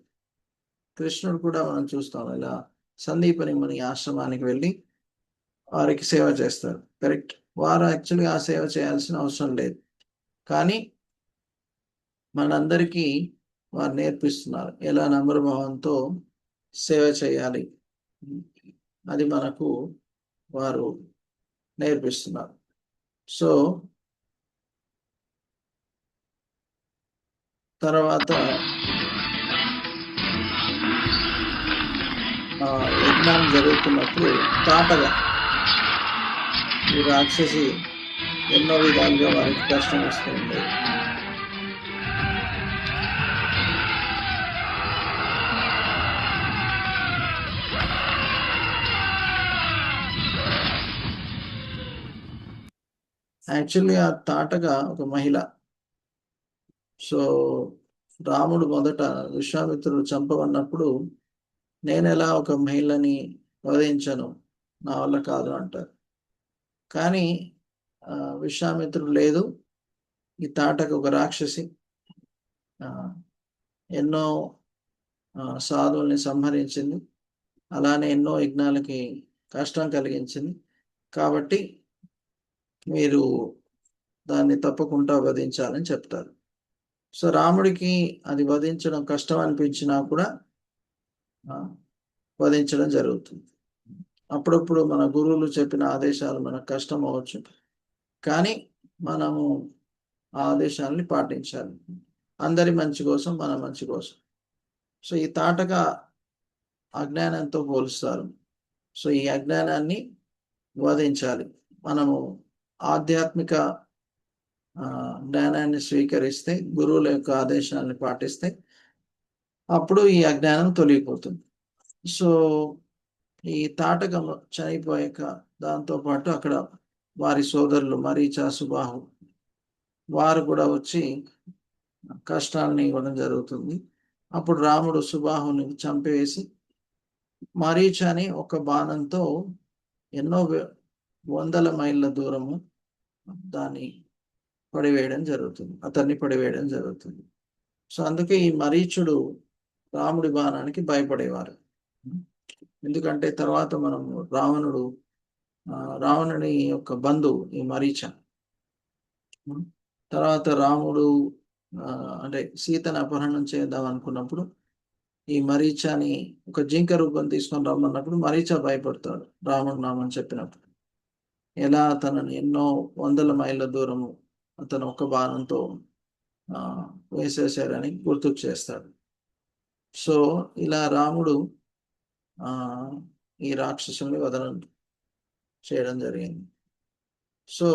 కృష్ణుడు కూడా మనం చూస్తాం, ఇలా సందీపని ముని ఆశ్రమానికి వెళ్ళి వారికి సేవ చేస్తారు. కరెక్ట్, వారు యాక్చువల్గా ఆ సేవ చేయాల్సిన అవసరం లేదు, కానీ మనందరికీ వారు నేర్పిస్తున్నారు ఎలా నమ్రభావంతో సేవ చేయాలి. అది మనకు వారు నేర్పిస్తున్నారు. సో తర్వాత యజ్ఞం జరుగుతున్నప్పుడు తాటగా ఈ రాక్షసి ఎన్నో విధాలుగా వారికి కష్టం వస్తుంది. యాక్చువల్లీ ఆ తాటగా ఒక మహిళ. సో రాముడు మొదట విశ్వామిత్రుడు చంపవన్నప్పుడు నేను ఎలా ఒక మహిళని వధించను, నా వల్ల కాదు అంటారు. కానీ విశ్వామిత్రుడు లేదు, ఈ తాటక ఒక రాక్షసి, ఎన్నో సాధువుల్ని సంహరించింది, అలానే ఎన్నో యజ్ఞాలకి కష్టం కలిగించింది, కాబట్టి మీరు దాన్ని తప్పకుండా వధించాలని చెప్తారు. సో రాముడికి అది వధించడం కష్టం అనిపించినా కూడా వధించడం జరుగుతుంది. అప్పుడప్పుడు మన గురువులు చెప్పిన ఆదేశాలు మనకు కష్టం అవ్వచ్చు, కానీ మనము ఆ ఆదేశాలని పాటించాలి, అందరి మంచి కోసం, మన మంచి కోసం. సో ఈ తాటక అజ్ఞానంతో పోలుస్తారు. సో ఈ అజ్ఞానాన్ని వధించాలి. మనము ఆధ్యాత్మిక జ్ఞానాన్ని స్వీకరిస్తే, గురువుల యొక్క ఆదేశాలను పాటిస్తే అప్పుడు ఈ అజ్ఞానం తొలగిపోతుంది. సో ఈ తాటకం చనిపోయాక దాంతోపాటు అక్కడ వారి సోదరులు మరీచ, సుబాహు వారు కూడా వచ్చి కష్టాలని ఇవ్వడం జరుగుతుంది. అప్పుడు రాముడు సుబాహుని చంపివేసి మరీచని ఒక బాణంతో ఎన్నో వందల మైళ్ళ దూరము దాన్ని పడివేయడం జరుగుతుంది, అతన్ని పడివేయడం జరుగుతుంది. సో అందుకే ఈ మరీచుడు రాముడి బాణానికి భయపడేవారు. ఎందుకంటే తర్వాత మనం రావణుని యొక్క బంధువు ఈ మరీచ. తర్వాత రాముడు అంటే సీతను అపహరణం చేద్దాం అనుకున్నప్పుడు ఈ మరీచని ఒక జింక రూపం తీసుకొని రమ్మన్నప్పుడు మరీచ భయపడతాడు రాముడు నామని చెప్పినప్పుడు. ఎలా తనని ఎన్నో వందల మైళ్ళ దూరము అతను ఒక బాణంతో వేసేసారని గుర్తుకు చేస్తాడు. సో ఇలా రాముడు ఈ రాక్షసుని వదనం చేయడం జరిగింది. సో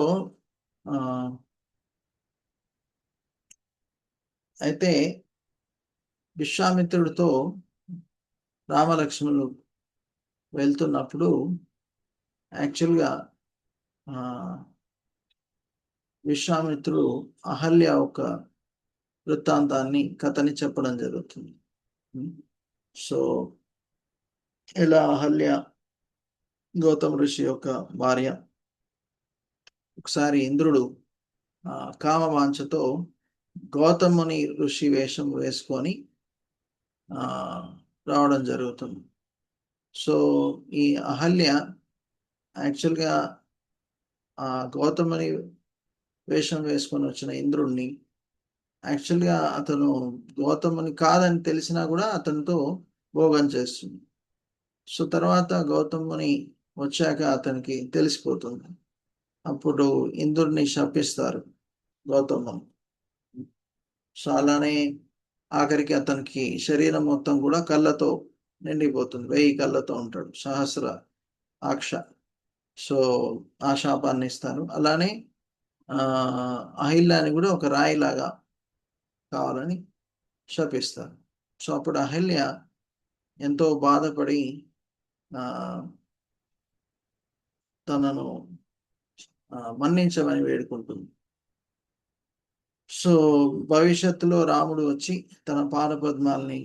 అయితే విశ్వామిత్రుడితో రామలక్ష్మణులు వెళ్తున్నప్పుడు యాక్చువల్గా విశ్వామిత్రుడు అహల్య ఒక వృత్తాంతాన్ని కథని చెప్పడం జరుగుతుంది. సో ఇలా అహల్య గౌతమ ఋషి యొక్క భార్య. ఒకసారి ఇంద్రుడు కామవాంఛతో గౌతముని ఋషి వేషం వేసుకొని రావడం జరుగుతుంది. సో ఈ అహల్య యాక్చువల్గా గౌతముని వేషం వేసుకొని వచ్చిన ఇంద్రుడిని యాక్చువల్గా అతను గౌతముని కాదని తెలిసినా కూడా అతనితో భోగం చేస్తుంది. సో తర్వాత గౌతముని వచ్చాక అతనికి తెలిసిపోతుంది. అప్పుడు ఇంద్రుడిని శపిస్తారు గౌతముని. సో అలానే ఆఖరికి అతనికి శరీరం మొత్తం కూడా కళ్ళతో నిండిపోతుంది, 1000 కళ్ళతో ఉంటాడు, సహస్ర ఆక్ష. సో ఆ శాపాన్ని ఇస్తారు. అలానే అహిల్యాని కూడా ఒక రాయిలాగా కావాలని శపిస్తారు. సో అప్పుడు అహిల్య ఎంతో బాధపడి తనను మన్నించమని వేడుకుంటుంది. సో భవిష్యత్తులో రాముడు వచ్చి తన పాదపద్మాల్ని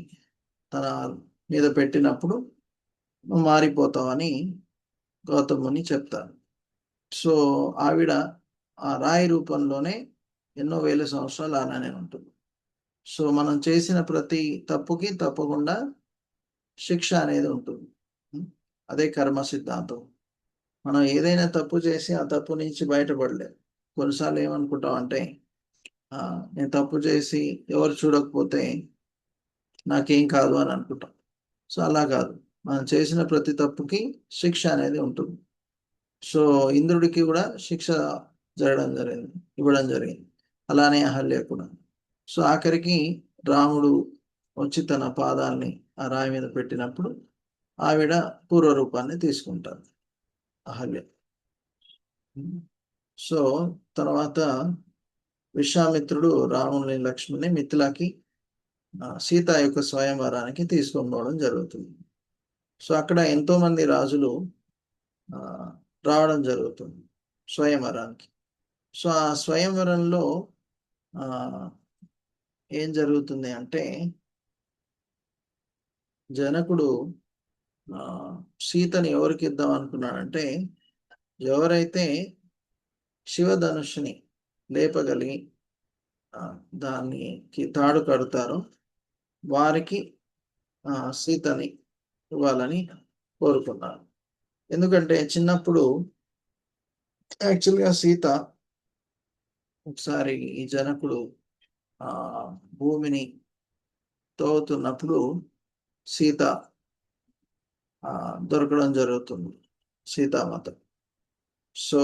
తన మీద పెట్టినప్పుడు నువ్వు మారిపోతావని గౌతముని చెప్తారు. సో ఆవిడ ఆ రాయి రూపంలోనే ఎన్నో వేల సంవత్సరాలు అలానే ఉంటుంది. సో మనం చేసిన ప్రతి తప్పుకి తప్పకుండా శిక్ష అనేది ఉంటుంది. అదే కర్మ సిద్ధాంతం. మనం ఏదైనా తప్పు చేసి ఆ తప్పు నుంచి బయటపడలేదు. కొన్నిసార్లు ఏమనుకుంటాం అంటే నేను తప్పు చేసి ఎవరు చూడకపోతే నాకేం కాదు అని అనుకుంటాం. సో అలా కాదు, మనం చేసిన ప్రతి తప్పుకి శిక్ష అనేది ఉంటుంది. సో ఇంద్రుడికి కూడా శిక్ష ఇవ్వడం జరిగింది. అలానే అహల్య కూడా. సో ఆఖరికి రాముడు వచ్చి తన పాదాలని ఆ రాయి మీద పెట్టినప్పుడు ఆవిడ పూర్వరూపాన్ని తీసుకుంటారు, అహల్య. సో తర్వాత విశ్వామిత్రుడు రాముని లక్ష్మణ్ని మిథిలాకి సీత యొక్క స్వయంవరానికి తీసుకొని పోవడం జరుగుతుంది. సో అక్కడ ఎంతో మంది రాజులు రావడం జరుగుతుంది స్వయంవరానికి. సో ఆ స్వయంవరంలో ఏం జరుగుతుంది అంటే జనకుడు సీతని ఎవరికి ఇద్దాం అనుకున్నాడంటే ఎవరైతే శివధనుష్ని లేపగలిగి దానికి తాడు కడతారో వారికి సీతని ఇవ్వాలని కోరుకున్నారు. ఎందుకంటే చిన్నప్పుడు యాక్చువల్గా సీత ఒకసారి ఈ జనకుడు భూమిని తవ్వుతున్నప్పుడు సీత దొరకడం జరుగుతుంది, సీతామాత. సో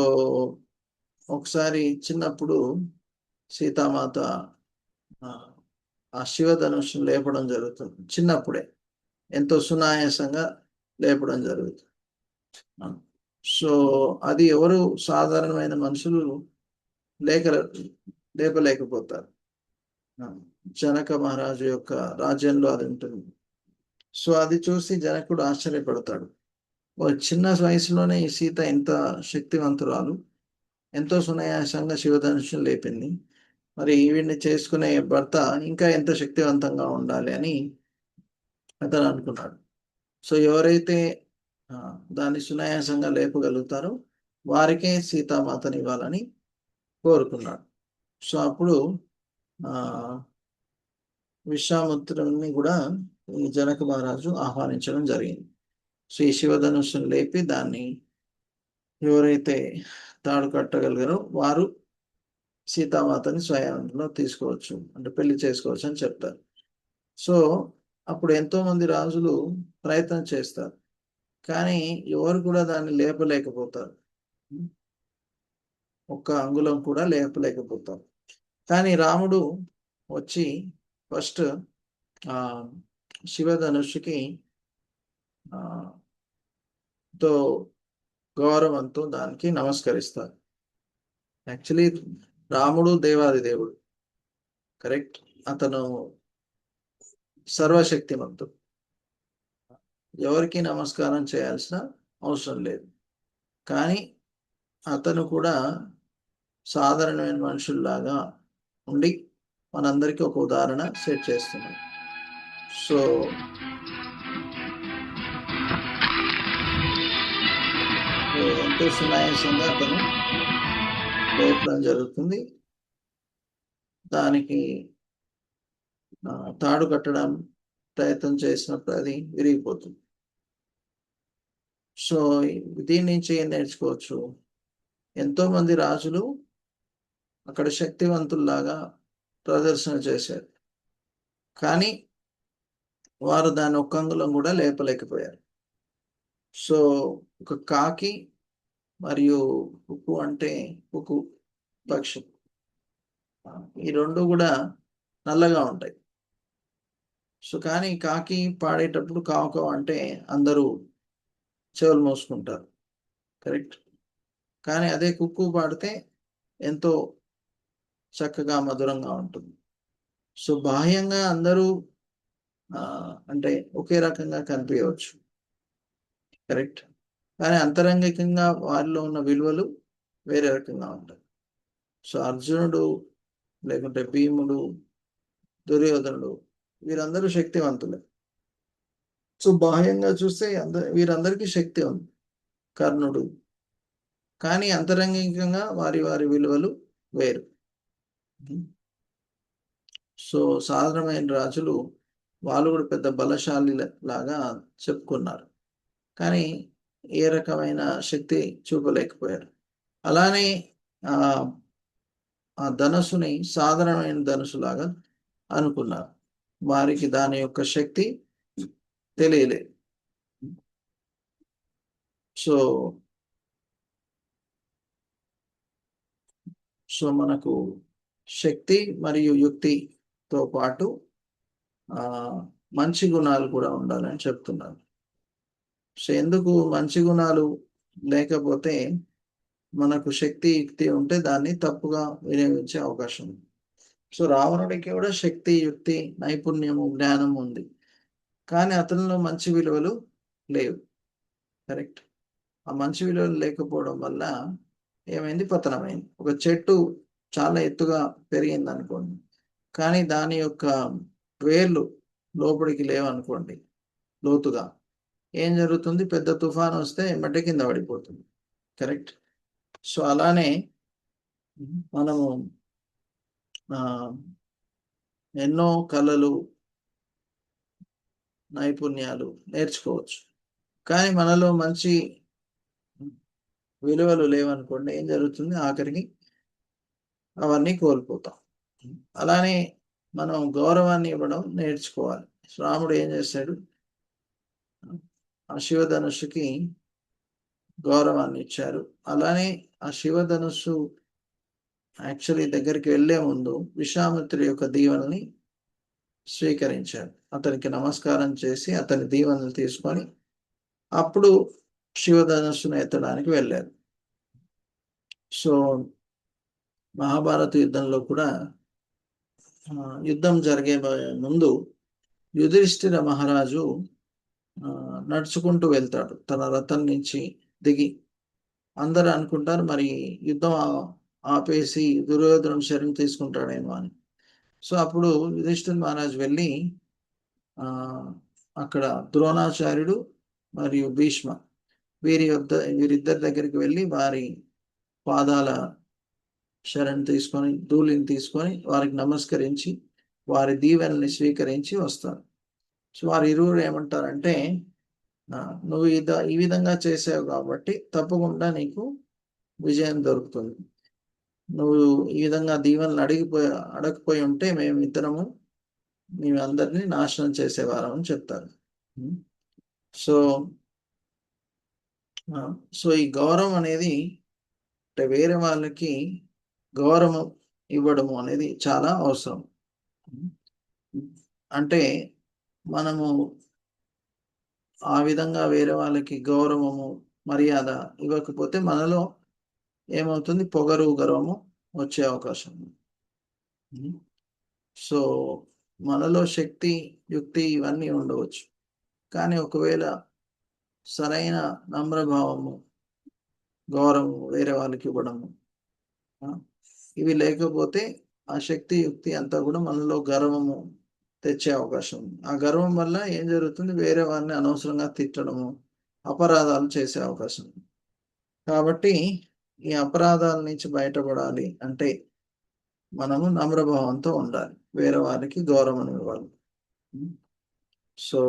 ఒకసారి చిన్నప్పుడు సీతామాత ఆ శివధనుష్ను లేపడం జరుగుతుంది. చిన్నప్పుడే ఎంతో సునాయాసంగా లేపడం జరుగుతుంది. సో అది ఎవరు సాధారణమైన మనుషులు లేపలేకపోతారు. జనక మహారాజు యొక్క రాజ్యంలో అది ఉంటుంది. సో అది చూసి జనకుడు ఆశ్చర్యపడతాడు. చిన్న వయసులోనే ఈ సీత ఎంత శక్తివంతురాలు, ఎంతో సునాయాసంగా శివధనుష్ను లేపింది, మరి ఈవిడ్ని చేసుకునే భర్త ఇంకా ఎంత శక్తివంతంగా ఉండాలి అని అతను అనుకున్నాడు. సో ఎవరైతే దాన్ని సునాయాసంగా లేపగలుగుతారో వారికే సీతామాతని ఇవ్వాలని కోరుకున్నాడు. సో అప్పుడు విశ్వామిత్రుని కూడా ఈ జనక మహారాజు ఆహ్వానించడం జరిగింది. సో ఈ శివధనుస్సును లేపి దాన్ని ఎవరైతే తాడు కట్టగలిగారో వారు సీతామాతని స్వయంలో తీసుకోవచ్చు, అంటే పెళ్లి చేసుకోవచ్చు అని చెప్తారు. సో అప్పుడు ఎంతో మంది రాజులు ప్రయత్నం చేస్తారు, కానీ ఎవరు కూడా దాన్ని లేపలేకపోతారు, ఒక్క అంగుళం కూడా లేపలేకపోతారు. కానీ రాముడు వచ్చి ఫస్ట్ శివధనుష్కి తో గౌరవంతో దానికి నమస్కరిస్తారు. యాక్చువల్లీ రాముడు దేవాది దేవుడు, కరెక్ట్. అతను సర్వశక్తిమంతుడు, ఎవరికి నమస్కారం చేయాల్సిన అవసరం లేదు. కానీ అతను కూడా సాధారణమైన మనుషుల్లాగా ఉండి మనందరికీ ఒక ఉదాహరణ సెట్ చేస్తున్నాడు. సో ఎంతో సునాయాసంగా అతను లేపడం జరుగుతుంది. దానికి తాడు కట్టడం ప్రయత్నం చేసినప్పుడు అది విరిగిపోతుంది. సో దీని నుంచి ఏం నేర్చుకోవచ్చు? ఎంతో మంది రాజులు అక్కడ శక్తివంతుల్లాగా ప్రదర్శన చేశారు, కానీ వారు దాని ఒక్క అంగుళం కూడా లేపలేకపోయారు. సో ఒక కాకి మరియు కుక్కు, అంటే కుక్కు పక్షి, ఈ రెండు కూడా నల్లగా ఉంటాయి. సో కానీ కాకి పాడేటప్పుడు కావు అంటే అందరూ చెవులు మోసుకుంటారు, కరెక్ట్. కానీ అదే కుక్కు పాడితే ఎంతో చక్కగా మధురంగా ఉంటుంది. సో బాహ్యంగా అందరూ అంటే ఒకే రకంగా కనిపించవచ్చు, కరెక్ట్. కానీ అంతరంగికంగా వారిలో ఉన్న విలువలు వేరే రకంగా ఉంటాయి. సో అర్జునుడు, లేకుంటే భీముడు, దుర్యోధనుడు, వీరందరూ శక్తివంతులే. సో బాహ్యంగా చూస్తే వీరందరికీ శక్తి ఉంది. కర్ణుడు, కానీ అంతరంగికంగా వారి వారి విలువలు వేరు. సో సాధారణమైన రాజులు వాళ్ళు కూడా పెద్ద బలశాలి లాగా చెప్పుకున్నారు, కానీ ఏ రకమైన శక్తి చూపలేకపోయారు. అలానే ఆ ఆ ధనుసుని సాధారణమైన ధనుసు లాగా అనుకున్నారు, వారికి దాని యొక్క శక్తి తెలియలేదు. సో సో మనకు శక్తి మరియు యుక్తితో పాటు మంచి గుణాలు కూడా ఉండాలని చెప్తున్నారు. సో ఎందుకు మంచి గుణాలు లేకపోతే మనకు శక్తి యుక్తి ఉంటే దాన్ని తప్పుగా వినియోగించే అవకాశం ఉంది. సో రావణుడికి కూడా శక్తి, యుక్తి, నైపుణ్యము, జ్ఞానం ఉంది, కానీ అతనిలో మంచి విలువలు లేవు, కరెక్ట్. ఆ మంచి విలువలు లేకపోవడం వల్ల ఏమైంది? పతనమైంది. ఒక చెట్టు చాలా ఎత్తుగా పెరిగింది అనుకోండి, కానీ దాని యొక్క వేర్లు లోపలికి లేవనుకోండి లోతుగా, ఏం జరుగుతుంది? పెద్ద తుఫాన్ వస్తే ఎమ్మటే కింద పడిపోతుంది, కరెక్ట్. సో అలానే మనము ఎన్నో కళలు, నైపుణ్యాలు నేర్చుకోవచ్చు, కానీ మనలో మంచి విలువలు లేవనుకోండి, ఏం జరుగుతుంది? ఆఖరికి అవన్నీ కోల్పోతాం. అలానే మనం గౌరవాన్ని ఇవ్వడం నేర్చుకోవాలి. రాముడు ఏం చేశాడు? ఆ శివధనుస్సుకి గౌరవాన్ని ఇచ్చారు. అలానే ఆ శివధనుస్సు యాక్చువల్లీ దగ్గరికి వెళ్లే ముందు విశ్వామిత్రుడి యొక్క దీవెనని స్వీకరించారు. అతనికి నమస్కారం చేసి అతని దీవెనలు తీసుకొని అప్పుడు శివధనుస్సును ఎత్తడానికి వెళ్ళారు. సో మహాభారత యుద్ధంలో కూడా యుద్ధం జరిగే ముందు యుధిష్ఠిర మహారాజు నడుచుకుంటూ వెళ్తాడు తన రథం నుంచి దిగి. అందరూ అనుకుంటారు మరి యుద్ధం ఆపేసి దుర్యోధనుడు శరణ్ తీసుకుంటాడేమో అని. సో అప్పుడు యుధిష్ఠిర మహారాజు వెళ్ళి అక్కడ ద్రోణాచార్యుడు మరియు భీష్మ వీరిద్దరి దగ్గరికి వెళ్ళి వారి పాదాల శరణ్ తీసుకొని, ధూళిని తీసుకొని వారికి నమస్కరించి వారి దీవెనల్ని స్వీకరించి వస్తారు. సో వారి ఇరువురు ఏమంటారంటే, నువ్వు ఈ విధంగా చేసావు కాబట్టి తప్పకుండా నీకు విజయం దొరుకుతుంది. నువ్వు ఈ విధంగా దీవెనలు అడగపోయి ఉంటే మేమిద్దరము అందరినీ నాశనం చేసేవారం అని చెప్తారు. సో సో ఈ గౌరవం అనేది, అంటే వేరే వాళ్ళకి గౌరవం ఇవ్వడము అనేది చాలా అవసరం. అంటే మనము ఆ విధంగా వేరే వాళ్ళకి గౌరవము, మర్యాద ఇవ్వకపోతే మనలో ఏమవుతుంది? పొగరు, గర్వము వచ్చే అవకాశం ఉంది. సో మనలో శక్తి, యుక్తి ఇవన్నీ ఉండవచ్చు, కానీ ఒకవేళ సరైన నమ్రభావము, గౌరవము వేరే వాళ్ళకి ఇవ్వడము ఇవి లేకపోతే ఆ శక్తి, యుక్తి అంతా కూడా మనలో గర్వము తెచ్చే అవకాశం ఉంది. ఆ గర్వం వల్ల ఏం జరుగుతుంది? వేరే వారిని అనవసరంగా తిట్టడము, అపరాధాలు చేసే అవకాశం ఉంది. కాబట్టి ఈ అపరాధాల నుంచి బయటపడాలి అంటే మనము నమ్రభావంతో ఉండాలి, వేరే వారికి గౌరవం ఇవ్వాలి. సో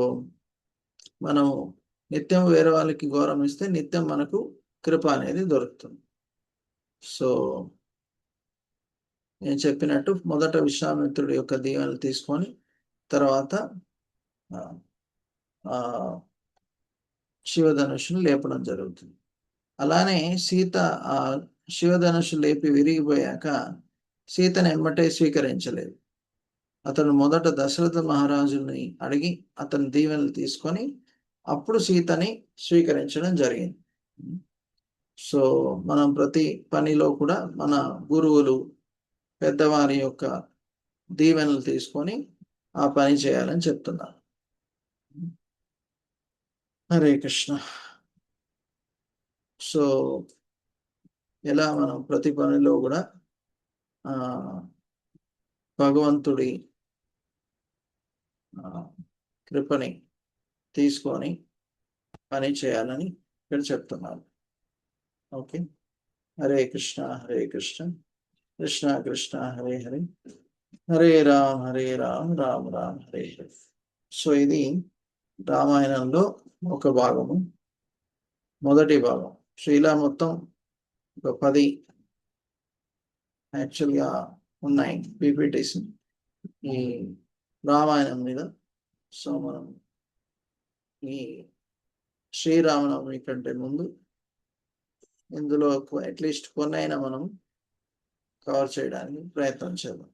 మనము నిత్యం వేరే వాళ్ళకి గౌరవం ఇస్తే నిత్యం మనకు కృప అనేది దొరుకుతుంది. సో నేను చెప్పినట్టు మొదట విశ్వామిత్రుడి యొక్క దీవెనలు తీసుకొని తర్వాత శివధనుషుని లేపడం జరుగుతుంది. అలానే సీత ఆ శివధనుషు లేపి విరిగిపోయాక సీతను ఎమ్మటే స్వీకరించలేదు. అతను మొదట దశరథ మహారాజుని అడిగి అతని దీవెనలు తీసుకొని అప్పుడు సీతని స్వీకరించడం జరిగింది. సో మనం ప్రతి పనిలో కూడా మన గురువులు పెద్దవారి యొక్క దీవెనలు తీసుకొని ఆ పని చేయాలని చెప్తున్నారు. హరే కృష్ణ. సో ఎలా మనం ప్రతి పనిలో కూడా భగవంతుడి కృపని తీసుకొని పని చేయాలని ఇక్కడ చెప్తున్నారు. ఓకే. హరే కృష్ణ హరే కృష్ణ కృష్ణ కృష్ణ హరే హరే హరే రామ్ రామ్ రామ్ హరే హరే. సో ఇది రామాయణంలో ఒక భాగము, మొదటి భాగం. సో ఇలా మొత్తం ఒక 10 యాక్చువల్గా ఉన్నాయి పీపీటీస్ ఈ రామాయణం మీద. సో మనం ఈ శ్రీరామనవమి కంటే ముందు ఇందులో అట్లీస్ట్ కొన్నైనా మనం కవర్ చేయడానికి ప్రయత్నం చేద్దాం.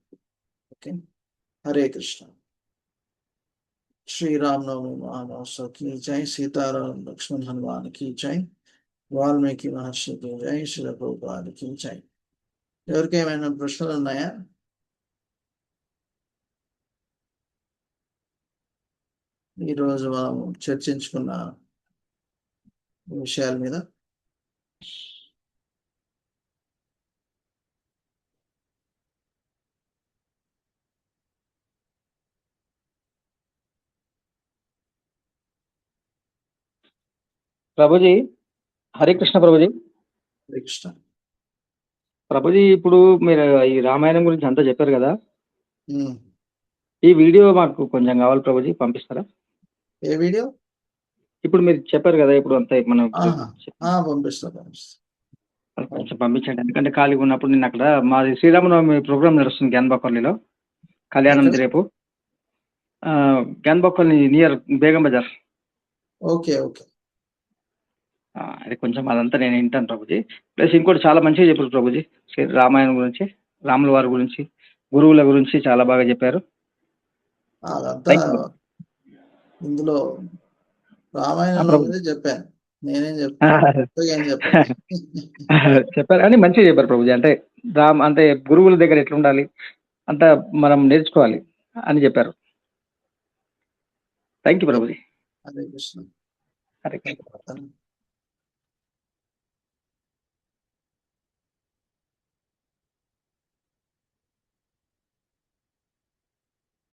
ఓకే. హరే కృష్ణ. శ్రీరామనవమి మహామహోత్సవ్ की जय, सीताराम लक्ष्मण हनुमान की जय, వాల్మీకి మహర్షి की जय, శ్రీల ప్రభుపాద की जय. ఎవరికి ఏమైనా ప్రశ్నలు ఉన్నాయా? ఈరోజు మనం చర్చించుకున్న విషయాల మీద. ప్రభుజీ, హరే కృష్ణ ప్రభుజీ. హరే కృష్ణ ప్రభుజీ, ఇప్పుడు మీరు ఈ రామాయణం గురించి అంతా చెప్పారు కదా, ఉమ్. ఈ వీడియో మాకు కొంచెం కావాలి ప్రభుజీ, పంపిస్తారా? ఏ వీడియో? ఇప్పుడు మీరు చెప్పారు కదా, ఇప్పుడు అంతా మనం పంపిస్తా. కొంచెం పంపించండి, ఎందుకంటే ఖాళీగా ఉన్నప్పుడు. నేను అక్కడ మాది శ్రీరామనవమి ప్రోగ్రామ్ నడుస్తుంది గ్యాన్బాపల్లిలో, కళ్యాణం ఎక్కడ? రేపు Gyanbapalli near Begum Bazar. Okay okay. అది కొంచెం అదంతా నేను వింటాను ప్రభుజీ. ప్లస్ ఇంకోటి చాలా మంచిగా చెప్పారు ప్రభుజీ, రామాయణం గురించి, రాముల వారి గురించి, గురువుల గురించి చాలా బాగా చెప్పారు. అదంతా ఇందులో రామాయణంలో చెప్పాను, నేనేం చెప్పాను చెప్పారు అని మంచిగా చెప్పారు ప్రభుజీ. అంటే అంటే గురువుల దగ్గర ఎట్లా ఉండాలి అంతా మనం నేర్చుకోవాలి అని చెప్పారు. Thank you Prabhuji. హరే కృష్ణ. హరే కృష్ణ.